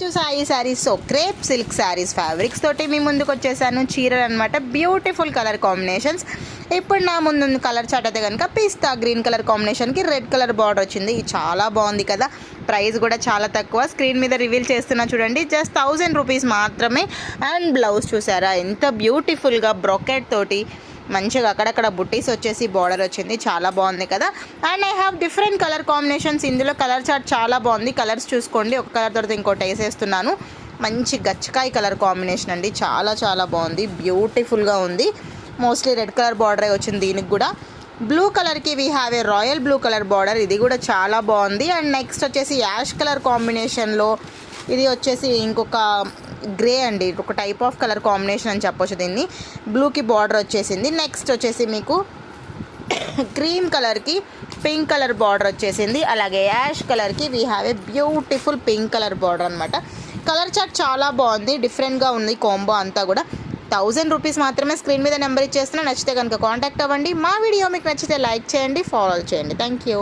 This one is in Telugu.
To Sai saris. So crepe silk saris fabrics తోటి మీ ముందుకు వచ్చేసాను. చీరలు అనమాట, బ్యూటిఫుల్ కలర్ కాంబినేషన్స్. ఇప్పుడు నా ముందు కలర్ చార్ట్ అయితే కనుక పిస్తా గ్రీన్ కలర్ కాంబినేషన్కి రెడ్ కలర్ బార్డర్ వచ్చింది. ఇది చాలా బాగుంది కదా, ప్రైస్ కూడా చాలా తక్కువ. స్క్రీన్ మీద రివీల్ చేస్తున్నా చూడండి, జస్ట్ 1000 రూపీస్ మాత్రమే. అండ్ బ్లౌజ్ చూసారా ఎంత బ్యూటిఫుల్గా బ్రొకెట్ తోటి మంచిగా అక్కడక్కడ బుట్టీస్ వచ్చేసి బార్డర్ వచ్చింది, చాలా బాగుంది కదా. And I have different colour combinations. ఇందులో కలర్ చార్ట్ చాలా బాగుంది, కలర్స్ చూసుకోండి. ఒక కలర్ తర్వాత ఇంకోటి వేసేస్తున్నాను. మంచి గచ్చకాయ కలర్ కాంబినేషన్ అండి, చాలా చాలా బాగుంది, బ్యూటిఫుల్గా ఉంది. మోస్ట్లీ రెడ్ కలర్ బార్డరే వచ్చింది దీనికి కూడా. బ్లూ కలర్కి we have a royal blue colour border, ఇది కూడా చాలా బాగుంది. అండ్ నెక్స్ట్ వచ్చేసి యాష్ కలర్ కాంబినేషన్లో ఇది వచ్చేసి ఇంకొక గ్రే అండి, ఒక టైప్ ఆఫ్ కలర్ కాంబినేషన్ అని చెప్పొచ్చు దీన్ని. బ్లూకి బార్డర్ వచ్చేసింది. నెక్స్ట్ వచ్చేసి మీకు క్రీమ్ కలర్కి పింక్ కలర్ బార్డర్ వచ్చేసింది. అలాగే యాష్ కలర్కి we have a beautiful pink colour border అనమాట. కలర్ చార్ట్ చాలా బాగుంది, డిఫరెంట్గా ఉంది కాంబో అంతా కూడా. 1000 రూపీస్ మాత్రమే. స్క్రీన్ మీద నెంబర్ ఇచ్చేస్తున్నా, నచ్చితే కనుక కాంటాక్ట్ అవ్వండి. మా వీడియో మీకు నచ్చితే లైక్ చేయండి, ఫాలో చేయండి. Thank you.